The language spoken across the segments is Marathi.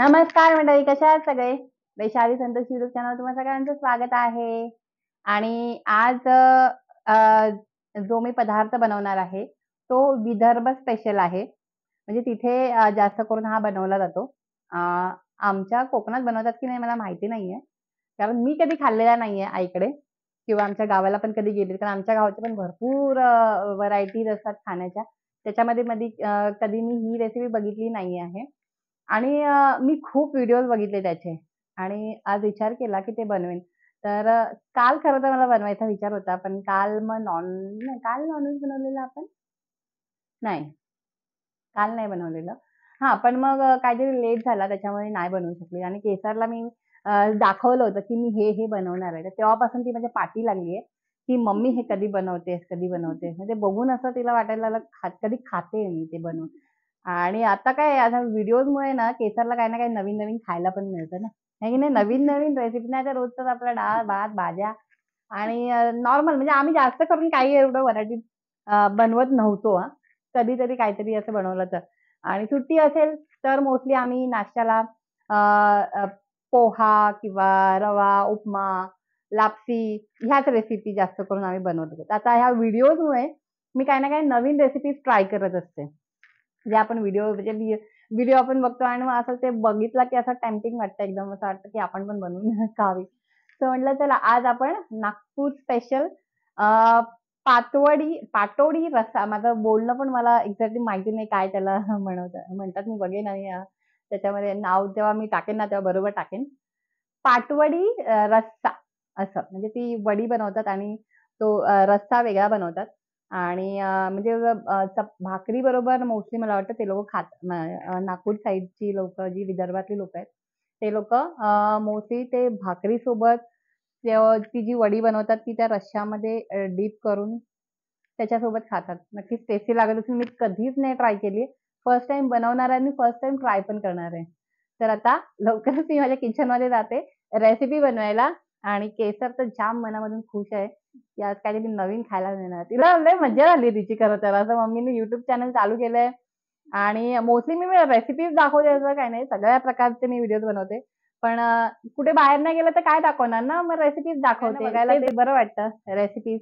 नमस्कार मंडळी, कशा आहात सगळे? वैशाली संतोष युट्यूब चॅनल तुम्हा सगळ्यांचं स्वागत आहे. आणि आज जो मी पदार्थ बनवणार आहे तो विदर्भ स्पेशल आहे. म्हणजे तिथे जास्त करून हा बनवला जातो. अ, आमच्या कोकणात बनवतात की नाही मला माहिती नाहीये. कारण मी कधी खाल्लेला नाहीये आईकडे किंवा आमच्या गावाला पण कधी गेले, कारण आमच्या गावाच्या पण भरपूर व्हरायटीज असतात खाण्याच्या. त्याच्यामध्ये कधी मी ही रेसिपी बघितली नाही आहे. आणि मी खूप व्हिडिओज बघितले त्याचे आणि आज विचार केला की ते बनवेन. तर काल खरं तर मला बनवायचा विचार होता, पण काल मग नाही, काल नॉनव्हेज बनवलेलं आपण? नाही, काल नाही बनवलेलं. हां, पण मग काहीतरी लेट झाला त्याच्यामुळे नाही बनवू शकले आणि केसरला मी दाखवलं होतं की मी हे बनवणार आहे. तर तेव्हापासून ती माझ्या पाठी लागली आहे, की "मम्मी हे कधी बनवतेस, कधी बनवतेस?" म्हणजे बघून असं तिला वाटायला लागलं कधी खाते मी ते बनवून. आणि आता काय आता व्हिडिओजमुळे ना केसरला काही ना काही नवीन-नवीन खायला पण मिळतं ना. आहे की नाही? नवीन-नवीन रेसिपी नाही तर रोजचंच आपलं डाळ, भात, भाज्या आणि नॉर्मल म्हणजे आम्ही जास्त करून काही एवढं व्हरायटी बनवत नव्हतो हां. कधीतरी काहीतरी असं बनवलं तर. आणि सुट्टी असेल तर मोस्टली आम्ही नाश्त्याला अ, अ, पोहा किंवा रवा, उपमा, लापसी ह्याच रेसिपी जास्त करून आम्ही बनवत होतो. आता ह्या व्हिडिओजमुळे मी काही ना काही नवीन रेसिपीज ट्राय करत असते. जे आपण व्हिडिओ आपण बघतो आणि मग असं ते बघितला की असं टेम्प्टिंग वाटतं एकदम असं वाटतं की आपण पण बनवून खावी. तर म्हटलं चला आज आपण नागपूर स्पेशल पाटोडी रस्सा माझं बोलणं पण मला एक्झॅक्टली माहिती नाही काय त्याला म्हणतात मी बघेन आणि त्याच्यामध्ये नाव जेव्हा मी टाकेन ना तेव्हा बरोबर टाकेन. पाटवडी रस्सा असं म्हणजे ती वडी बनवतात आणि तो रस्सा वेगळा बनवतात. आणि म्हणजे भाकरी बरोबर मोस्टली मला वाटतं ते लोकं नागपूर साइडची लोकं जी विदर्भातली लोकं आहेत, ते लोकं मोस्टली ते भाकरीसोबत ती जी वडी बनवतात ती त्या रश्श्यामध्ये डीप करून त्याच्यासोबत खातात. नक्कीच टेस्टी लागत असेल. मी कधीच नाही ट्राय केली. फर्स्ट टाईम बनवणार आहे आणि फर्स्ट टाईम ट्राय पण करणार आहे. तर आता लवकरच मी माझ्या किचनमध्ये जाते रेसिपी बनवायला आणि केसर तर जाम मनामधून खुश आहे, की आज काहीतरी नवीन खायला मिळणार. तिला लय मज्जा झाली तिची खरं तर. असं मम्मीने YouTube चॅनल चालू केलंय आणि मोस्टली मी रेसिपीज दाखवते असं काही नाही. सगळ्या प्रकारचे मी व्हिडिओज बनवते. पण कुठे बाहेर नाही गेलं तर काय दाखवणार ना, मग रेसिपीज दाखवते. बघायला ते बरं वाटतं रेसिपीज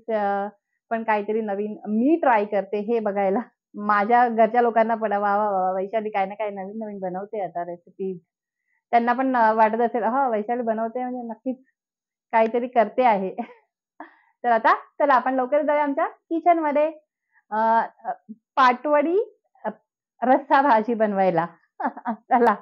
पण काहीतरी नवीन मी ट्राय करते हे बघायला. माझ्या घरच्या लोकांना पण वाह, वाह, वाह! वैशाली काही ना काही नवीन-नवीन बनवते आता रेसिपीज. त्यांना पण वाटत असेल, "हां, वैशाली बनवते म्हणजे नक्कीच काहीतरी करते आहे." तर आता चला आपण लवकर जाऊया आमच्या किचनमध्ये. अ, अ, पाटवडी अ, रस्सा भाजी बनवायला. चला.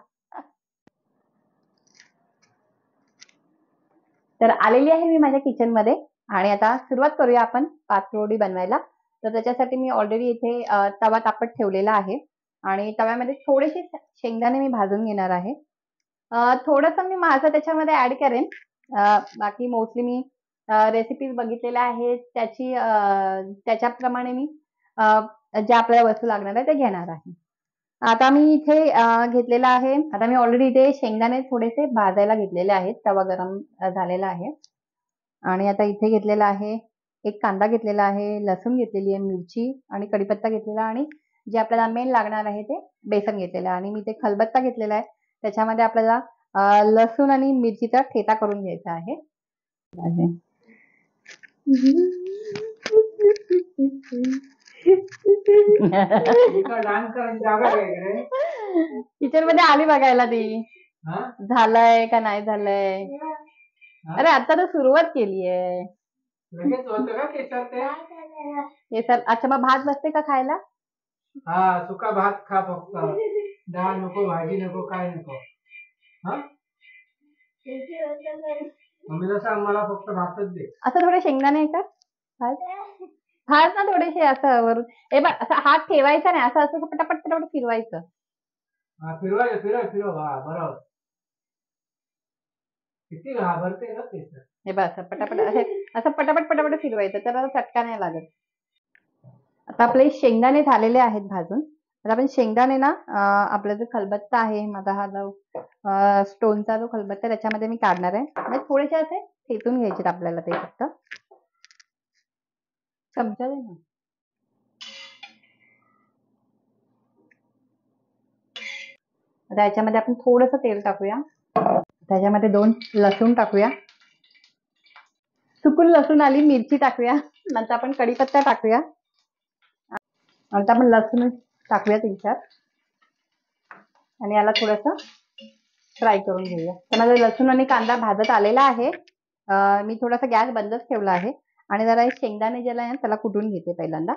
तर आलेली आहे मी माझ्या किचनमध्ये आणि आता सुरुवात करूया आपण पातोडी बनवायला. तर त्याच्यासाठी मी ऑलरेडी इथे तवा तापत ठेवलेला आहे आणि तव्यामध्ये थोडेसे शेंगदाणे मी भाजून घेणार आहे. थोडंसं मी माझं त्याच्यामध्ये ॲड करेन. बाकी मोस्टली मी रेसिपीज बघितलेल्या आहेत त्याच्याप्रमाणे मी ज्या आपल्याला वस्तू लागणार आहे त्या घेणार आहे. आता मी इथे घेतलेला आहे. आता मी ऑलरेडी इथे शेंगदाणे थोडेसे भाजायला घेतलेले आहेत. तवा गरम झालेला आहे. आणि आता इथे घेतलेला आहे, एक कांदा घेतलेला आहे, लसूण घेतलेली आहे, मिरची आणि कढीपत्ता घेतलेला आणि जे आपल्याला मेन लागणार आहे ते बेसन घेतलेलं आहे आणि मी ते खलबत्ता घेतलेला आहे. त्याच्यामध्ये आपल्याला लसूण आणि मिरचीचा ठेचा करून घ्यायचा आहे. किचन मध्ये आली बघायला ती झालंय का नाही झालंय. अरे आता तर सुरुवात केली आहे. केसर अच्छा मग भात बसते का खायला? हा सुका भात खा फक्त. डाळ नको, भाजी नको, काय नको. हा मम्मीला सांग मला फक्त भातच दे. असं थोडे शेंगदाणे आहे का भात ना थोडेसे असं वरून असं हात ठेवायचा नाही, असं असं पटापट पटापट फिरवायचं. फिरव हा बरोबर. किती घाबरते ना ते. हे बघ असं पटापट असं पटापट पटापट फिरवायचं तर चटका नाही लागत. आता आपले शेंगदाणे झालेले आहेत भाजून. तर आपण शेंगदाणे ना आपला जो खलबत्ता आहे माझा हा जो स्टोनचा जो खलबत्ता त्याच्यामध्ये मी काढणार आहे. म्हणजे थोडेसे असे ठेचून घ्यायचे आपल्याला ते फक्त. चमचा दे ना. आता याच्यामध्ये आपण थोडंसं तेल टाकूया. त्याच्यामध्ये 2 लसूण टाकूया. सुकून लसूण आली, मिरची टाकूया. नंतर आपण कढीपत्ता टाकूया. नंतर आपण लसूण टाकूया 3-4 आणि याला थोडंसं फ्राय करून घेऊया. तर माझा लसूण आणि कांदा भाजत आलेला आहे. मी थोडासा गॅस बंदच ठेवला आहे आणि जरा हे शेंगदाणे ज्याला आहे त्याला कुटून घेते पहिल्यांदा.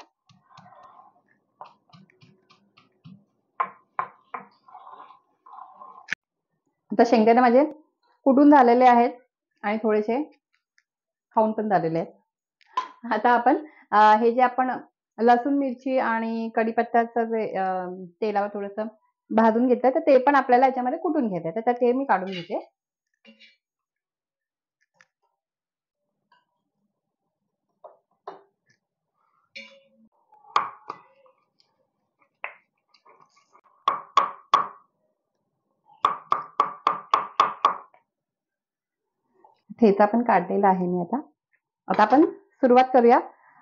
आता शेंगदाणे माझे कुटून झालेले आहेत आणि थोडेसे खाऊन पण झालेले आहेत. आता आपण हे जे आपण लसूण मिरची आणि कढीपत्त्याचं जे तेलावर थोडंसं भाजून घेतलं तर ते पण आपल्याला याच्यामध्ये कुटून घ्यायचं. तर ते मी काढून घेते. ठेचा पण काढलेला आहे मी आता. आता आपण सुरुवात करूया.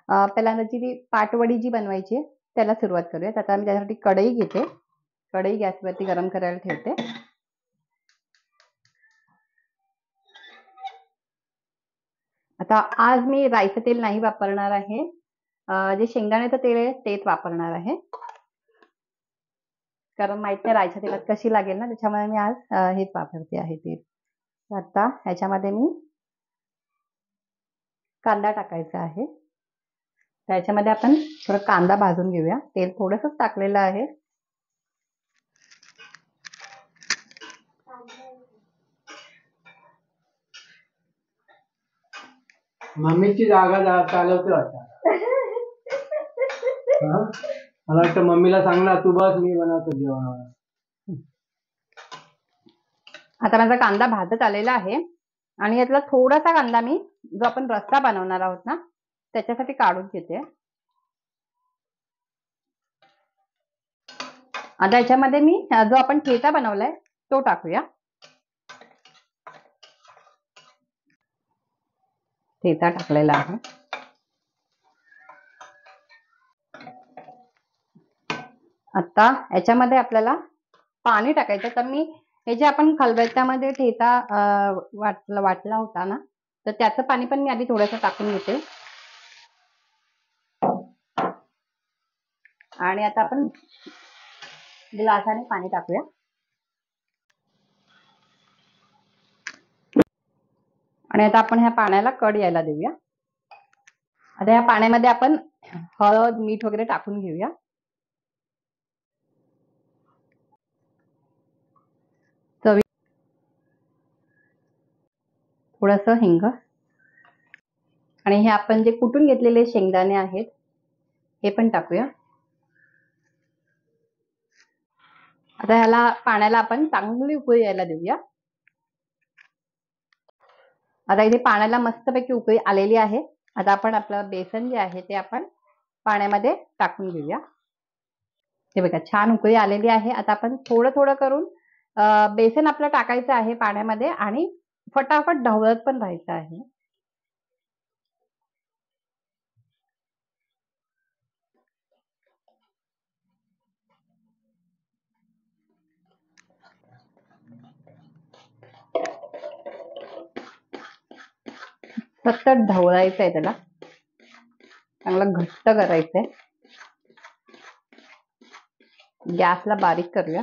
पहिल्यांदा जी पाटवडी जी बनवायची आहे त्याला सुरुवात करूया. आता मी त्यासाठी कढई घेते. कढई गॅसवरती गरम करायला ठेवते. आता आज मी राईचं तेल नाही वापरणार आहे. जे शेंगदाण्याचं तेल आहे तेच वापरणार आहे. कारण माहित नाही राईच्या तेलात कशी लागेल ना, त्याच्यामुळे मी आज हेच वापरते आहे तेल. आता ह्याच्यामध्ये मी कांदा टाकायचा आहे. त्याच्यामध्ये आपण थोडं कांदा भाजून घेऊया. तेल थोडंसंच टाकलेलं आहे. मम्मीची जागा चालवते वाटतं. मला वाटतं मम्मीला सांग ना, तू बस मी बनवतो जेवण. आता माझा कांदा भाजत आलेला आहे आणि यातला थोडासा कांदा मी जो आपण रस्सा बनवणार आहोत ना त्याच्यासाठी काढून घेते. आता याच्यामध्ये मी जो आपण ठेचा बनवलाय तो टाकूया. ठेचा टाकलेला आहे. आता याच्यामध्ये आपल्याला पाणी टाकायचं. तर मी हे जे आपण खलबत्त्यामध्ये ठेचा वाटला होता ना तर त्याचं पाणी पण मी आधी थोडंसं टाकून घेते. आणि आता आपण ग्लासाने पाणी टाकूया. आणि आता आपण ह्या पाण्याला कड यायला देऊया. आता या पाण्यामध्ये आपण हळद मीठ वगैरे टाकून घेऊया. चवी थोडंसं हिंग आणि हे आपण जे कुटून घेतलेले शेंगदाणे आहेत हे पण टाकूया. आता ह्याला पाण्याला आपण चांगली उकळी यायला देऊया. आता इथे पाण्याला मस्तपैकी उकळी आलेली आहे. आता आपण आपलं बेसन जे आहे ते आपण पाण्यामध्ये टाकून घेऊया. हे बघा छान उकळी आलेली आहे. आता आपण थोडं थोडं करून बेसन आपलं टाकायचं आहे पाण्यामध्ये आणि फटाफट ढवळत पण राहायचं आहे. सतत ढवळायचं आहे, त्याला चांगलं घट्ट करायचंय. गॅसला बारीक करूया.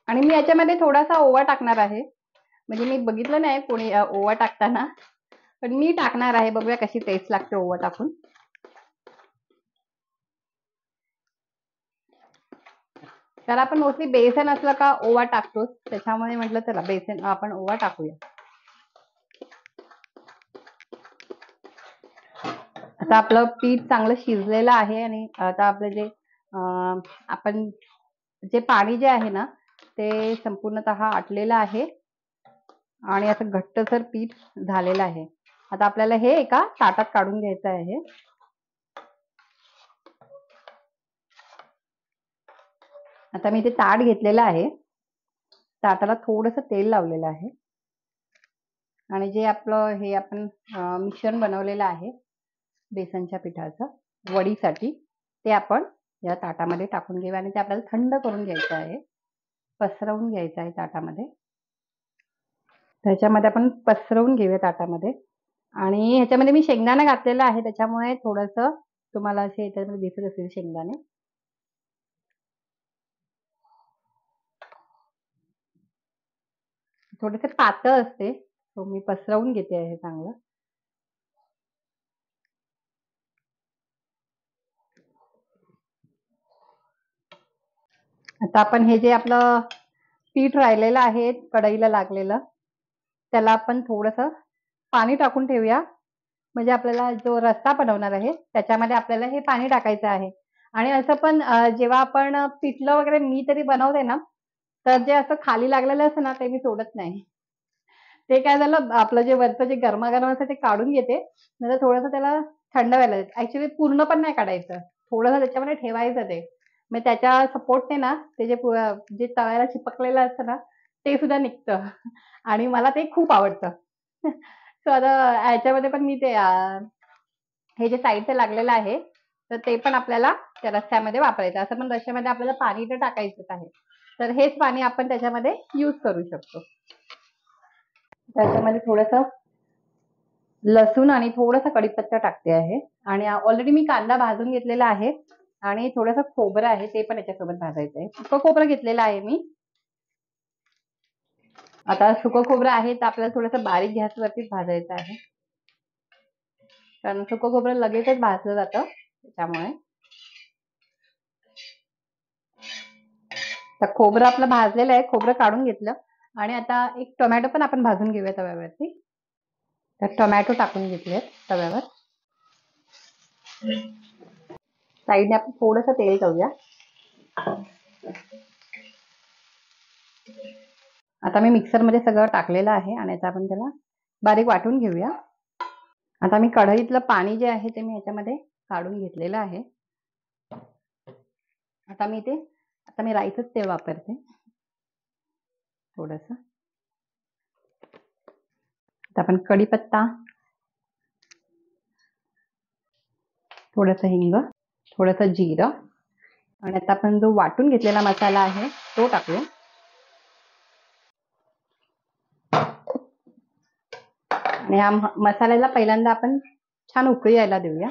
आणि मी याच्यामध्ये थोडासा ओवा टाकणार आहे. म्हणजे मी बघितलं नाही कोणी ओवा टाकताना, पण मी टाकणार आहे. बघूया कशी टेस्ट लागते ओवा टाकून. तर आपण मोस्टली बेसन असलं का ओवा टाकतोच, त्याच्यामुळे म्हटलं चला बेसन आपण ओवा टाकूया. आता आपलं पीठ चांगलं शिजलेलं आहे आणि आता आपलं जे आपण जे पाणी जे आहे ना ते संपूर्णतः आटलेलं आहे आणि असं घट्टसर पीठ झालेलं आहे. आता आपल्याला हे एका ताटात काढून घ्यायचं आहे. आता मी ते ताट घेतलेलं आहे. ताटाला थोडंसं तेल लावलेलं आहे आणि जे आपलं हे आपण मिश्रण बनवलेलं आहे बेसनच्या पिठाचं वडीसाठी ते आपण या ताटामध्ये टाकून घेऊया आणि ते आपल्याला थंड करून घ्यायचं आहे, पसरवून घ्यायचं आहे ताटामध्ये. त्याच्यामध्ये आपण पसरवून घेऊया ताटामध्ये. आणि ह्याच्यामध्ये मी शेंगदाणा घातलेला आहे, त्याच्यामुळे थोडंसं तुम्हाला असे याच्यामध्ये दिसत असेल शेंगदाणे. थोडेसे पातळ असते, तो मी पसरवून घेते आहे चांगलं. आता आपण हे जे आपलं पीठ राहिलेलं आहे कढईला लागलेलं, त्याला आपण थोडंसं पाणी टाकून ठेवूया. म्हणजे आपल्याला जो रस्सा बनवणार आहे त्याच्यामध्ये आपल्याला हे पाणी टाकायचं आहे. आणि असं पण जेव्हा आपण पिठलं वगैरे मी तरी बनवते ना, तर जे असं खाली लागलेलं असतं ना ते मी सोडत नाही. ते काय झालं, आपलं जे वरचं जे गरमागरम असतं ते काढून घेते, नंतर थोडंसं त्याला थंड व्हायला देते. ऍक्च्युली पूर्ण पण नाही काढायचं, थोडंसं त्याच्यामध्ये ठेवायचं ते. मग त्याच्या सपोर्टने ना ते जे तव्याला चिपकलेलं असतं ना ते सुद्धा निघतं. आणि मला ते खूप आवडतं. सो आता ह्याच्यामध्ये पण मी ते हे जे साईडचं लागलेलं आहे तर ते पण आपल्याला त्या रस्स्यामध्ये वापरायचं. असं पण रस्स्यामध्ये आपल्याला पाणी तर टाकायचंच आहे, तर हेच पाणी आपण त्याच्यामध्ये यूज करू शकतो. त्याच्यामध्ये थोडंसं लसूण आणि थोडासा कढीपत्ता टाकते आहे. आणि ऑलरेडी मी कांदा भाजून घेतलेला आहे आणि थोडंसं खोबरं आहे ते पण याच्यासोबत भाजायचं आहे. सुकं खोबरं घेतलेलं आहे मी. आता सुकं खोबरं आहे तर आपल्याला थोडंसं बारीक गॅसवरतीच भाजायचं आहे, कारण सुकं खोबरं लगेचच भाजलं जातं त्याच्यामुळे. तर खोबरं आपलं भाजलेलं आहे, खोबरं काढून घेतलं. आणि आता एक टोमॅटो पण आपण भाजून घेऊया तव्यावरती. तर टोमॅटो टाकून घेतले तव्यावर. साईडने आपण थोडंसं तेल ठेवूया. आता मी मिक्सरमध्ये सगळं टाकलेलं आहे आणि आता आपण त्याला बारीक वाटून घेऊया. आता मी कढईतलं पाणी जे आहे ते मी याच्यामध्ये काढून घेतलेलं आहे. आता मी राईचंच तेल वापरते थोडंसं. आता आपण कढीपत्ता, थोडंसं हिंग, थोडंसं जिरं आणि आता आपण जो वाटून घेतलेला मसाला आहे तो टाकूया. आणि या मसाल्याला पहिल्यांदा आपण छान उकळी यायला देऊया.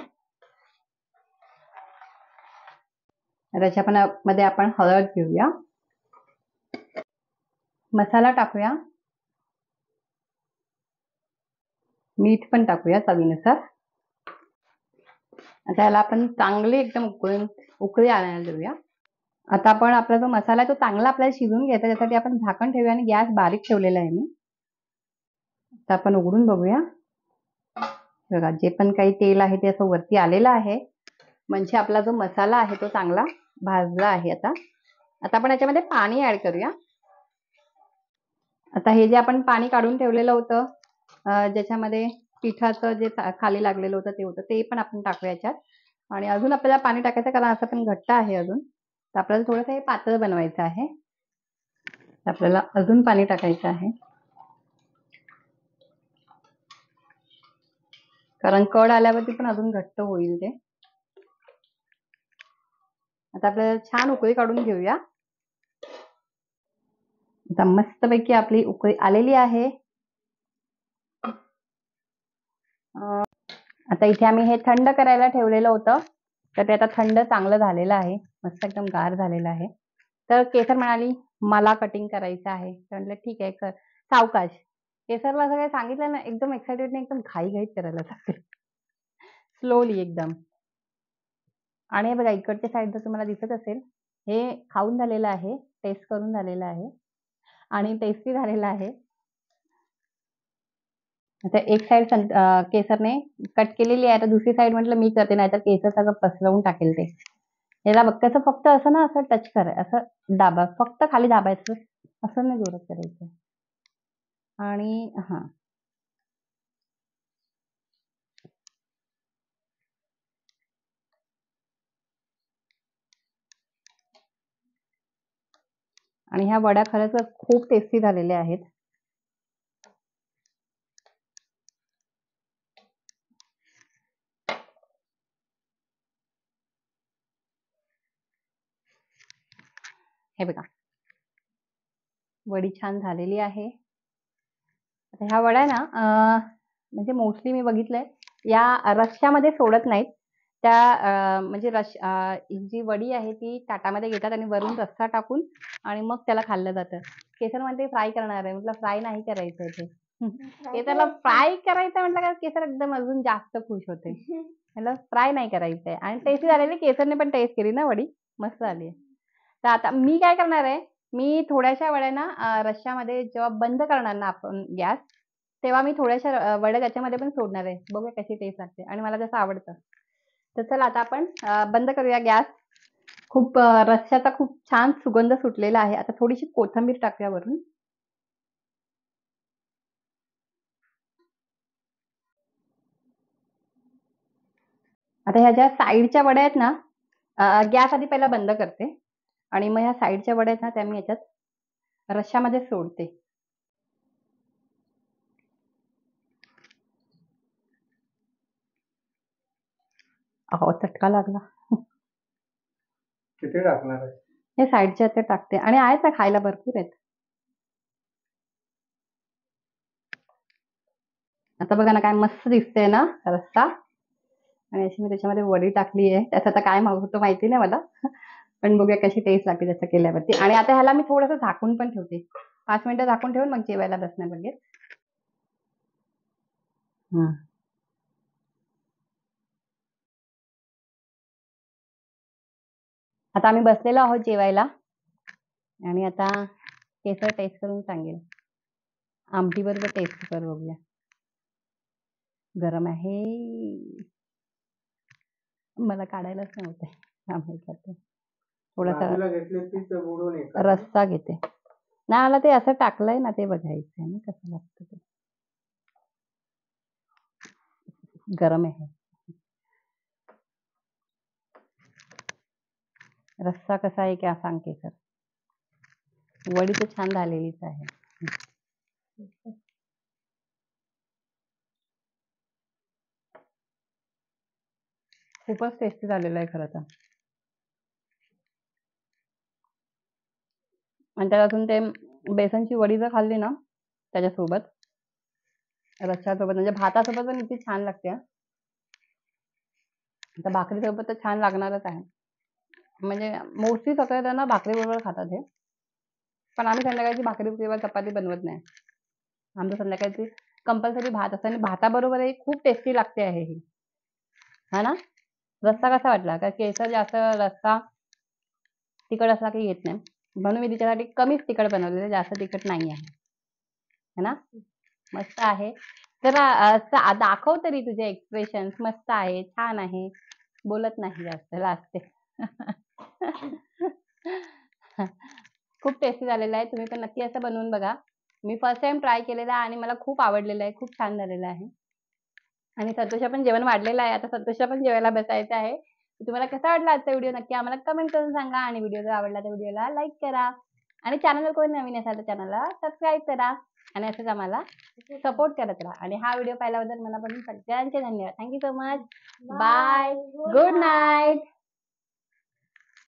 त्याच्यामध्ये आपण हळद घेऊया, मसाला टाकूया, मीठ पण टाकूया चवीनुसार. आता याला आपण चांगले एकदम उकळी आणायला देऊया. आता आपण आपला जो मसाला आहे तो चांगला आपल्याला शिजून घ्यायचा, त्यासाठी आपण झाकण ठेवूया आणि गॅस बारीक ठेवलेला आहे मी. आता आपण उघडून बघूया. बघा, जे पण काही तेल आहे ते असं वरती आलेलं आहे, म्हणजे आपला जो मसाला आहे तो चांगला भाजला आहे. आता आपण याच्यामध्ये पाणी ऍड करूया. आता हे जे आपण पाणी काढून ठेवलेलं होतं, ज्याच्यामध्ये पिठाचं जे खाली लागलेलं होतं ते पण आपण टाकूया याच्यात. आणि अजून आपल्याला पाणी टाकायचं, कारण असं पण घट्ट आहे अजून, तर आपल्याला थोडंसं हे पातळ बनवायचं आहे. आपल्याला अजून पाणी टाकायचं आहे, कारण कड आल्यावरती पण अजून घट्ट होईल ते. आता आपल्याला छान उकळी काढून घेऊया. आता मस्तपैकी आपली उकळी आलेली आहे. आता इथे आम्ही हे थंड करायला ठेवलेलं होतं, तर ते आता थंड चांगलं झालेलं आहे, मस्त एकदम गार झालेलं आहे. तर केसर म्हणाली मला कटिंग करायचं आहे, तर म्हटलं ठीक आहे कर सावकाश. केसरला सगळं सांगितलं ना, एकदम एक्साइटेड एकदम घाईघाईत करायला सांगते, स्लोली एकदम. आणि बघा इकडच्या साईडला तुम्हाला दिसत असेल, हे खाऊन झालेलं आहे, टेस्ट करून झालेलं आहे आणि टेस्टी झालेलं आहे. आता एक साईड केसरने कट केलेली आहे, आता दुसरी साईड म्हटलं मी करते, नाही तर केसर सगळं पसरवून टाकेल ते. याला बघ फक्त असं ना, असं टच करायचं, असं दाबा, फक्त खाली दाबायचं, असं नाही जोरात करायचं. आणि हा आणि ह्या वड्या खरंच खूप टेस्टी झालेल्या आहेत. हे बघा, वडी छान झालेली आहे. आता ह्या वड्या ना म्हणजे मोस्टली मी बघितलंय या रश्श्यामध्ये सोडत नाहीत. त्या म्हणजे जी वडी आहे ती ताटामध्ये घेतात आणि वरून रस्सा टाकून आणि मग त्याला खाल्लं जातं. केसर म्हणते फ्राय करणार आहे. म्हटलं फ्राय नाही करायचं ते. केसरला फ्राय करायचं म्हटलं का केसर एकदम अजून जास्त खुश होते. त्याला फ्राय नाही करायचंय आणि टेस्टी झालेली. केसरने पण टेस्ट केली ना वडी, मस्त झाली. तर आता मी काय करणार आहे, मी थोड्याशा वड्या ना रश्श्यामध्ये जेव्हा बंद करणार ना आपण गॅस, तेव्हा मी थोड्याशा वड्या त्याच्यामध्ये पण सोडणार आहे. बघूया कशी टेस्ट लागते आणि मला जसं आवडतं. तर चला आता आपण बंद करूया गॅस. खूप रश्श्याचा खूप छान सुगंध सुटलेला आहे. आता थोडीशी कोथिंबीर टाकूया वरून. आता ह्या ज्या साईडच्या वड्या आहेत ना, गॅस आधी पहिला बंद करते आणि मग ह्या साईडच्या वड्या आहेत ना, त्या मी याच्यात रश्श्यामध्ये सोडते. अहो, चटका लागला. किती टाकणार आहे? हे साईडच्या ते टाकते आणि आहेत ना खायला भरपूर आहेत. आता बघा ना काय मस्त दिसतंय ना रस्सा आणि अशी मी त्याच्यामध्ये वडी टाकली आहे. त्याचं आता काय होतं माहिती नाही मला. पण बघूया कशी टेस्ट लागते त्याचं केल्यावरती. आणि आता ह्याला मी थोडंसं झाकून पण ठेवते. 5 मिनिटं झाकून ठेवून मग जेवायला बसणार लगेच. आता आम्ही बसलेलो आहोत जेवायला आणि आता केसर टेस्ट करून सांगेल. आमटी बरोबर टेस्ट कर बघूया. गरम आहे. मला काढायलाच नव्हते. आम्ही करते थोडासा रस्सा घेते ना. मला ते असं टाकलंय ना ते बघायचंय ना कसं लागतं ते. गरम आहे. रस्सा कसा आहे क्या सांग केसर. वडी तर छान झालेलीच आहे. खूपच टेस्टी झालेलं आहे खरं तर. आणि त्यातून ते बेसनची वडी जर खाल्ली ना त्याच्यासोबत रश्श्यासोबत म्हणजे भातासोबत पण इतकी छान लागते. आता भाकरीसोबत तर छान लागणारच आहे. म्हणजे मोस्टली सगळेजण भाकरीबरोबर खातात हे. पण आम्ही संध्याकाळची भाकरी किंवा चपाती बनवत नाही. आमचं संध्याकाळची कंपल्सरी भात असतं आणि भाताबरोबर खूप टेस्टी लागते आहे ही. हा ना. रस्सा कसा वाटला? का केसर जास्त रस्सा तिखट असला काही येत नाही. म्हणून मी तिच्यासाठी कमीच तिखट बनवलेलं, जास्त तिखट नाही आहे. है ना. मस्त आहे. तर दाखव तरी तुझे एक्सप्रेशन्स. मस्त आहे, छान आहे. बोलत नाही जास्त, लाजते. खूप टेस्टी झालेलं आहे. तुम्ही पण नक्की असं बनवून बघा. मी फर्स्ट टाइम ट्राय केलेला आहे आणि मला खूप आवडलेलं आहे. खूप छान झालेलं आहे. आणि संतोषा पण जेवण वाढलेलं आहे. आता संतोषा पण जेवायला बसायचं आहे. तुम्हाला कसा वाटला आजचा व्हिडिओ नक्की आम्हाला कमेंट करून सांगा आणि व्हिडिओ जर आवडला तर व्हिडिओला लाईक करा आणि चॅनलवर कोणी नवीन असाल तर चॅनलला सबस्क्राईब करा आणि असंच आम्हाला सपोर्ट करत राहा. आणि हा व्हिडिओ पाहिल्याबद्दल मनापासून सगळ्यांचे धन्यवाद. Thank you so much. Bye. Good night.